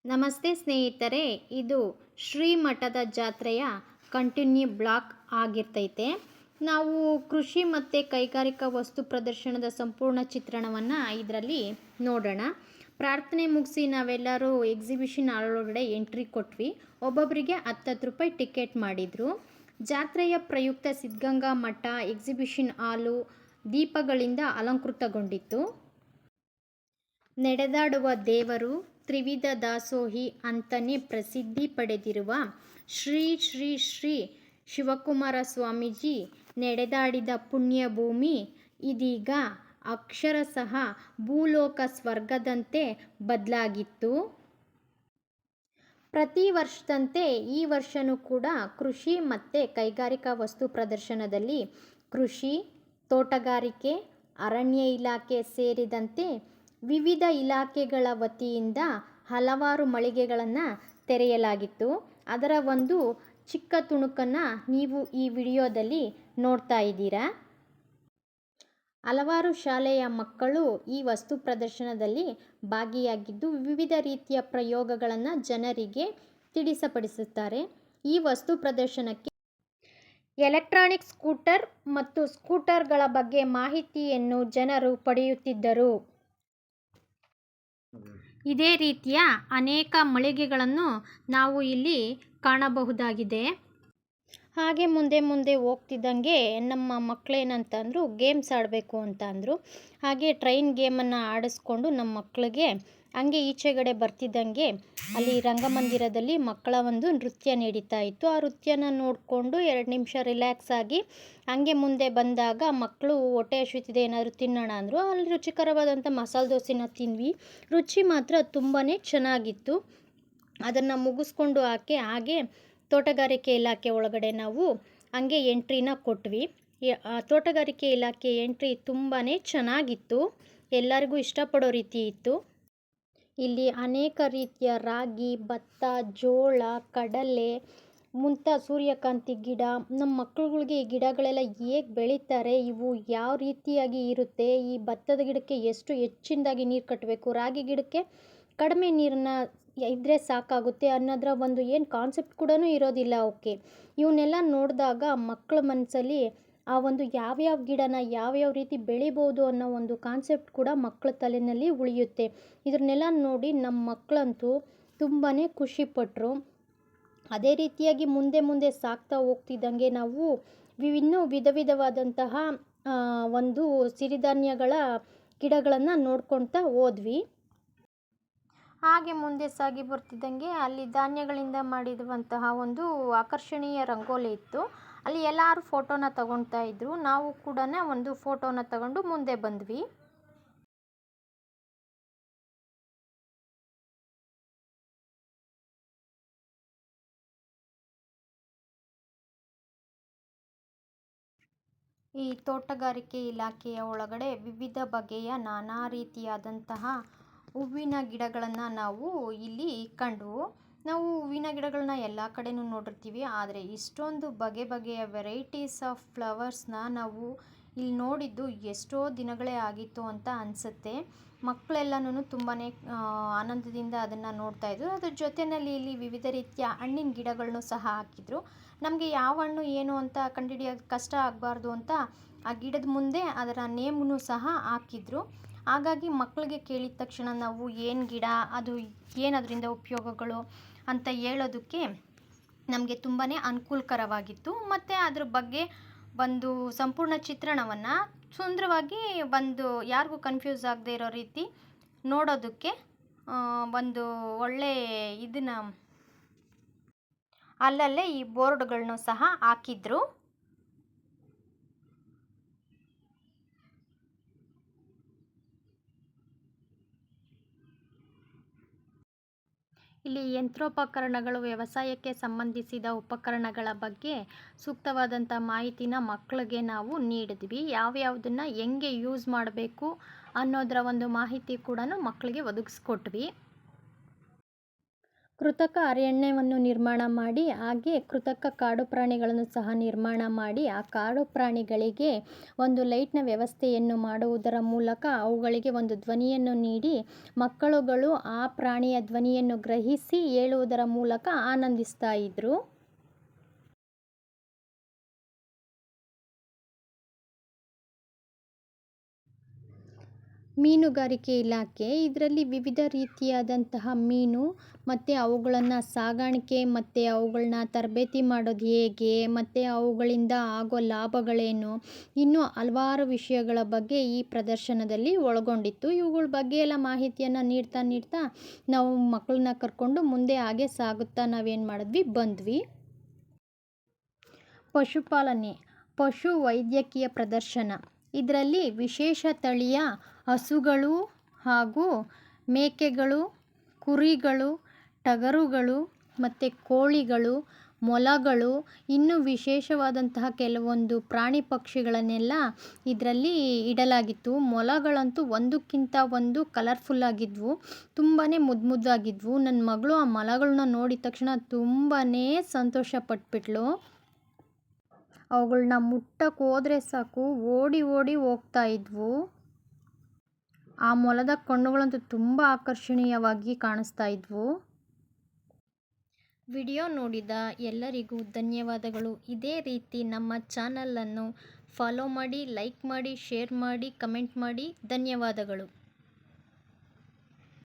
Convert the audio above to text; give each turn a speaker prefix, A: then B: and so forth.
A: ನಮಸ್ತೆ ಸ್ನೇಹಿತರೆ, ಇದು ಶ್ರೀಮಠದ ಜಾತ್ರೆಯ ಕಂಟಿನ್ಯೂ ಬ್ಲಾಗ್ ಆಗಿರ್ತೈತೆ. ನಾವು ಕೃಷಿ ಮತ್ತು ಕೈಗಾರಿಕಾ ವಸ್ತು ಪ್ರದರ್ಶನದ ಸಂಪೂರ್ಣ ಚಿತ್ರಣವನ್ನು ಇದರಲ್ಲಿ ನೋಡೋಣ. ಪ್ರಾರ್ಥನೆ ಮುಗಿಸಿ ನಾವೆಲ್ಲರೂ ಎಕ್ಸಿಬಿಷನ್ ಹಾಲ್ ಒಳಗಡೆ ಎಂಟ್ರಿ ಕೊಟ್ವಿ. ಒಬ್ಬೊಬ್ಬರಿಗೆ 10 ರೂಪಾಯಿ ಟಿಕೆಟ್ ಮಾಡಿದರು. ಜಾತ್ರೆಯ ಪ್ರಯುಕ್ತ ಸಿದ್ಧಗಂಗಾ ಮಠ ಎಕ್ಸಿಬಿಷನ್ ಹಾಲು ದೀಪಗಳಿಂದ ಅಲಂಕೃತಗೊಂಡಿತ್ತು. ನಡೆದಾಡುವ ದೇವರು, ತ್ರಿವಿಧ ದಾಸೋಹಿ ಅಂತಲೇ ಪ್ರಸಿದ್ಧಿ ಪಡೆದಿರುವ ಶ್ರೀ ಶ್ರೀ ಶ್ರೀ ಶಿವಕುಮಾರ ಸ್ವಾಮೀಜಿ ನಡೆದಾಡಿದ ಪುಣ್ಯಭೂಮಿ ಇದೀಗ ಅಕ್ಷರಶಃ ಭೂಲೋಕ ಸ್ವರ್ಗದಂತೆ ಬದಲಾಗಿತ್ತು. ಪ್ರತಿ ವರ್ಷದಂತೆ ಈ ವರ್ಷವೂ ಕೂಡ ಕೃಷಿ ಮತ್ತು ಕೈಗಾರಿಕಾ ವಸ್ತು ಪ್ರದರ್ಶನದಲ್ಲಿ ಕೃಷಿ, ತೋಟಗಾರಿಕೆ, ಅರಣ್ಯ ಇಲಾಖೆ ಸೇರಿದಂತೆ ವಿವಿಧ ಇಲಾಖೆಗಳ ವತಿಯಿಂದ ಹಲವಾರು ಮಳಿಗೆಗಳನ್ನು ತೆರೆಯಲಾಗಿತ್ತು. ಅದರ ಒಂದು ಚಿಕ್ಕ ತುಣುಕನ್ನು ನೀವು ಈ ವಿಡಿಯೋದಲ್ಲಿ ನೋಡ್ತಾ ಇದ್ದೀರಾ. ಹಲವಾರು ಶಾಲೆಯ ಮಕ್ಕಳು ಈ ವಸ್ತು ಪ್ರದರ್ಶನದಲ್ಲಿ ಭಾಗಿಯಾಗಿದ್ದು ವಿವಿಧ ರೀತಿಯ ಪ್ರಯೋಗಗಳನ್ನು ಜನರಿಗೆ ತಿಳಿಸಪಡಿಸುತ್ತಾರೆ. ಈ ವಸ್ತು ಪ್ರದರ್ಶನಕ್ಕೆ ಎಲೆಕ್ಟ್ರಾನಿಕ್ ಸ್ಕೂಟರ್ ಮತ್ತು ಸ್ಕೂಟರ್ಗಳ ಬಗ್ಗೆ ಮಾಹಿತಿಯನ್ನು ಜನರು ಪಡೆಯುತ್ತಿದ್ದರು. ಇದೇ ರೀತಿಯ ಅನೇಕ ಮಳಿಗೆಗಳನ್ನು ನಾವು ಇಲ್ಲಿ ಕಾಣಬಹುದಾಗಿದೆ. ಹಾಗೆ ಮುಂದೆ ಹೋಗ್ತಿದ್ದಂಗೆ ನಮ್ಮ ಮಕ್ಕಳೇನಂತಂದರು, ಗೇಮ್ಸ್ ಆಡಬೇಕು ಅಂತ ಅಂದರು. ಹಾಗೆ ಟ್ರೈನ್ ಗೇಮನ್ನು ಆಡಿಸ್ಕೊಂಡು ನಮ್ಮ ಮಕ್ಕಳಿಗೆ ಹಂಗೆ ಈಚೆಗಡೆ ಬರ್ತಿದ್ದಂಗೆ ಅಲ್ಲಿ ರಂಗಮಂದಿರದಲ್ಲಿ ಮಕ್ಕಳ ಒಂದು ನೃತ್ಯ ನಡೀತಾ ಇತ್ತು. ಆ ನೃತ್ಯನ ನೋಡಿಕೊಂಡು 2 ನಿಮಿಷ ರಿಲ್ಯಾಕ್ಸ್ ಆಗಿ ಹಂಗೆ ಮುಂದೆ ಬಂದಾಗ ಮಕ್ಕಳು ಹೊಟ್ಟೆ ಹಸಿತಿದೆ ಏನಾದರೂ ತಿನ್ನೋಣ ಅಂದರು. ಅಲ್ಲಿ ರುಚಿಕರವಾದಂಥ ಮಸಾಲೆ ದೋಸೆನ ತಿಂದ್ವಿ. ರುಚಿ ಮಾತ್ರ ತುಂಬಾ ಚೆನ್ನಾಗಿತ್ತು. ಅದನ್ನು ಮುಗಿಸ್ಕೊಂಡು ಹಾಗೆ ತೋಟಗಾರಿಕೆ ಇಲಾಖೆ ಒಳಗಡೆ ನಾವು ಹಂಗೆ ಎಂಟ್ರಿನ ಕೊಟ್ವಿ. ತೋಟಗಾರಿಕೆ ಇಲಾಖೆ ಎಂಟ್ರಿ ತುಂಬಾ ಚೆನ್ನಾಗಿತ್ತು, ಎಲ್ಲರಿಗೂ ಇಷ್ಟಪಡೋ ರೀತಿ ಇತ್ತು. ಇಲ್ಲಿ ಅನೇಕ ರೀತಿಯ ರಾಗಿ, ಭತ್ತ, ಜೋಳ, ಕಡಲೆ ಸೂರ್ಯಕಾಂತಿ ಗಿಡ, ನಮ್ಮ ಮಕ್ಕಳುಗಳಿಗೆ ಈ ಗಿಡಗಳೆಲ್ಲ ಹೇಗೆ ಬೆಳೀತಾರೆ, ಇವು ಯಾವ ರೀತಿಯಾಗಿ ಇರುತ್ತೆ, ಈ ಭತ್ತದ ಗಿಡಕ್ಕೆ ಎಷ್ಟು ಹೆಚ್ಚಿನದಾಗಿ ನೀರು ಕಟ್ಟಬೇಕು, ರಾಗಿ ಗಿಡಕ್ಕೆ ಕಡಿಮೆ ನೀರನ್ನ ಇದ್ದರೆ ಸಾಕಾಗುತ್ತೆ ಅನ್ನೋದರ ಒಂದು ಏನು ಕಾನ್ಸೆಪ್ಟ್ ಕೂಡ ಇರೋದಿಲ್ಲ. ಓಕೆ, ಇವನ್ನೆಲ್ಲ ನೋಡಿದಾಗ ಮಕ್ಕಳ ಮನಸ್ಸಲ್ಲಿ ಆ ಒಂದು ಯಾವ್ಯಾವ ಗಿಡನ ಯಾವ್ಯಾವ ರೀತಿ ಬೆಳಿಬೋದು ಅನ್ನೋ ಒಂದು ಕಾನ್ಸೆಪ್ಟ್ ಕೂಡ ಮಕ್ಕಳ ತಲೆಯಲ್ಲಿ ಉಳಿಯುತ್ತೆ. ಇದನ್ನೆಲ್ಲ ನೋಡಿ ನಮ್ಮ ಮಕ್ಕಳಂತೂ ತುಂಬಾ ಖುಷಿಪಟ್ಟರು. ಅದೇ ರೀತಿಯಾಗಿ ಮುಂದೆ ಸಾಗ್ತಾ ಹೋಗ್ತಿದ್ದಂಗೆ ನಾವು ಇನ್ನೂ ವಿಧವಾದಂತಹ ಒಂದು ಸಿರಿಧಾನ್ಯಗಳ ಗಿಡಗಳನ್ನು ನೋಡ್ಕೊಳ್ತಾ ಹೋದ್ವಿ. ಹಾಗೆ ಮುಂದೆ ಸಾಗಿ ಬರ್ತಿದ್ದಂಗೆ ಅಲ್ಲಿ ಧಾನ್ಯಗಳಿಂದ ಮಾಡಿರುವಂತಹ ಒಂದು ಆಕರ್ಷಣೀಯ ರಂಗೋಲಿ ಇತ್ತು. ಅಲ್ಲಿ ಎಲ್ಲರೂ ಫೋಟೋನ ತಗೊಳ್ತಾ ಇದ್ರು. ನಾವು ಕೂಡ ಒಂದು ಫೋಟೋನ ತಗೊಂಡು ಮುಂದೆ ಬಂದ್ವಿ. ಈ ತೋಟಗಾರಿಕೆ ಇಲಾಖೆಯ ಒಳಗಡೆ ವಿವಿಧ ಬಗೆಯ ನಾನಾ ರೀತಿಯಾದಂತಹ ಹೂವಿನ ಗಿಡಗಳನ್ನು ನಾವು ಇಲ್ಲಿ ಕಂಡ್ವು. ನಾವು ಹೂವಿನ ಗಿಡಗಳನ್ನ ಎಲ್ಲ ಕಡೆನೂ ನೋಡಿರ್ತೀವಿ, ಆದರೆ ಇಷ್ಟೊಂದು ಬಗೆಯ ವೆರೈಟೀಸ್ ಆಫ್ ಫ್ಲವರ್ಸ್ನ ನಾವು ಇಲ್ಲಿ ನೋಡಿದ್ದು ಎಷ್ಟೋ ದಿನಗಳೇ ಆಗಿತ್ತು ಅಂತ ಅನಿಸುತ್ತೆ. ಮಕ್ಕಳೆಲ್ಲನೂ ತುಂಬಾ ಆನಂದದಿಂದ ಅದನ್ನು ನೋಡ್ತಾಯಿದ್ರು. ಅದ್ರ ಜೊತೆಯಲ್ಲಿ ಇಲ್ಲಿ ವಿವಿಧ ರೀತಿಯ ಹಣ್ಣಿನ ಗಿಡಗಳನ್ನು ಸಹ ಹಾಕಿದ್ರು. ನಮಗೆ ಯಾವ ಹಣ್ಣು ಏನು ಅಂತ ಕಂಡುಹಿಡಿಯೋದು ಕಷ್ಟ ಆಗಬಾರ್ದು ಅಂತ ಆ ಗಿಡದ ಮುಂದೆ ಅದರ ನೇಮನ್ನು ಸಹ ಹಾಕಿದ್ರು. ಹಾಗಾಗಿ ಮಕ್ಕಳಿಗೆ ಕೇಳಿದ ತಕ್ಷಣ ನಾವು ಏನು ಗಿಡ, ಅದು ಏನದರಿಂದ ಉಪಯೋಗಗಳು ಅಂತ ಹೇಳೋದಕ್ಕೆ ನಮಗೆ ತುಂಬಾ ಅನುಕೂಲಕರವಾಗಿತ್ತು. ಮತ್ತು ಅದ್ರ ಬಗ್ಗೆ ಒಂದು ಸಂಪೂರ್ಣ ಚಿತ್ರಣವನ್ನು ಸುಂದರವಾಗಿ ಒಂದು ಯಾರಿಗೂ ಕನ್ಫ್ಯೂಸ್ ಆಗದೆ ಇರೋ ರೀತಿ ನೋಡೋದಕ್ಕೆ ಒಂದು ಒಳ್ಳೆ ಇದನ್ನು ಅಲ್ಲಲ್ಲೇ ಈ ಬೋರ್ಡ್ಗಳನ್ನು ಸಹ ಹಾಕಿದ್ರು. ಇಲ್ಲಿ ಯಂತ್ರೋಪಕರಣಗಳು, ವ್ಯವಸಾಯಕ್ಕೆ ಸಂಬಂಧಿಸಿದ ಉಪಕರಣಗಳ ಬಗ್ಗೆ ಸೂಕ್ತವಾದಂಥ ಮಾಹಿತಿನ ಮಕ್ಕಳಿಗೆ ನಾವು ನೀಡಿದ್ವಿ. ಯಾವ್ಯಾವುದನ್ನು ಹೆಂಗೆ ಯೂಸ್ ಮಾಡಬೇಕು ಅನ್ನೋದರ ಒಂದು ಮಾಹಿತಿ ಕೂಡ ಮಕ್ಕಳಿಗೆ ಒದಗಿಸ್ಕೊಟ್ವಿ. ಕೃತಕ ಅರಣ್ಯವನ್ನು ನಿರ್ಮಾಣ ಮಾಡಿ ಹಾಗೆ ಕೃತಕ ಕಾಡು ಪ್ರಾಣಿಗಳನ್ನು ಸಹ ನಿರ್ಮಾಣ ಮಾಡಿ ಆ ಕಾಡು ಪ್ರಾಣಿಗಳಿಗೆ ಒಂದು ಲೈಟ್ನ ವ್ಯವಸ್ಥೆಯನ್ನು ಮಾಡುವುದರ ಮೂಲಕ ಅವುಗಳಿಗೆ ಒಂದು ಧ್ವನಿಯನ್ನು ನೀಡಿ ಮಕ್ಕಳುಗಳು ಆ ಪ್ರಾಣಿಯ ಧ್ವನಿಯನ್ನು ಗ್ರಹಿಸಿ ಹೇಳುವುದರ ಮೂಲಕ ಆನಂದಿಸ್ತಾ ಇದ್ರು. ಮೀನುಗಾರಿಕೆ ಇಲಾಖೆ ಇದರಲ್ಲಿ ವಿವಿಧ ರೀತಿಯಾದಂತಹ ಮೀನು ಮತ್ತು ಅವುಗಳನ್ನು ಸಾಗಾಣಿಕೆ ಮತ್ತು ಅವುಗಳನ್ನ ತರಬೇತಿ ಮಾಡೋದು ಹೇಗೆ ಮತ್ತು ಅವುಗಳಿಂದ ಆಗೋ ಲಾಭಗಳೇನು ಇನ್ನೂ ಹಲವಾರು ವಿಷಯಗಳ ಬಗ್ಗೆ ಈ ಪ್ರದರ್ಶನದಲ್ಲಿ ಒಳಗೊಂಡಿತ್ತು. ಇವುಗಳ ಬಗ್ಗೆ ಎಲ್ಲ ಮಾಹಿತಿಯನ್ನು ನೀಡ್ತಾ ನಾವು ಮಕ್ಕಳನ್ನ ಕರ್ಕೊಂಡು ಮುಂದೆ ಹಾಗೆ ಸಾಗುತ್ತಾ ನಾವೇನು ಮಾಡಿದ್ವಿ ಬಂದ್ವಿ. ಪಶುಪಾಲನೆ, ಪಶು ವೈದ್ಯಕೀಯ ಪ್ರದರ್ಶನ. ಇದರಲ್ಲಿ ವಿಶೇಷ ತಳಿಯ ಹಸುಗಳು ಹಾಗೂ ಮೇಕೆಗಳು, ಕುರಿಗಳು, ಟಗರುಗಳು ಮತ್ತು ಕೋಳಿಗಳು, ಮೊಲಗಳು ಇನ್ನೂ ವಿಶೇಷವಾದಂತಹ ಕೆಲವೊಂದು ಪ್ರಾಣಿ ಪಕ್ಷಿಗಳನ್ನೆಲ್ಲ ಇದರಲ್ಲಿ ಇಡಲಾಗಿತ್ತು. ಮೊಲಗಳಂತೂ ಒಂದಕ್ಕಿಂತ ಒಂದು ಕಲರ್ಫುಲ್ ಆಗಿದ್ವು, ತುಂಬಾ ಮುದ್ದಾಗಿದ್ವು. ನನ್ನ ಮಗಳು ಆ ಮೊಲಗಳನ್ನ ನೋಡಿದ ತಕ್ಷಣ ತುಂಬಾ ಸಂತೋಷ ಪಟ್ಬಿಟ್ಲು. ಅವುಗಳನ್ನ ಮುಟ್ಟಕ್ಕೆ ಹೋದರೆ ಸಾಕು ಓಡಿ ಓಡಿ ಹೋಗ್ತಾ ಇದ್ವು. ಆ ಮೊಲದ ಕಣ್ಣುಗಳಂತೂ ತುಂಬ ಆಕರ್ಷಣೀಯವಾಗಿ ಕಾಣಿಸ್ತಾ ಇದ್ವು. ವಿಡಿಯೋ ನೋಡಿದ ಎಲ್ಲರಿಗೂ ಧನ್ಯವಾದಗಳು. ಇದೇ ರೀತಿ ನಮ್ಮ ಚಾನಲನ್ನು ಫಾಲೋ ಮಾಡಿ, ಲೈಕ್ ಮಾಡಿ, ಶೇರ್ ಮಾಡಿ, ಕಮೆಂಟ್ ಮಾಡಿ. ಧನ್ಯವಾದಗಳು.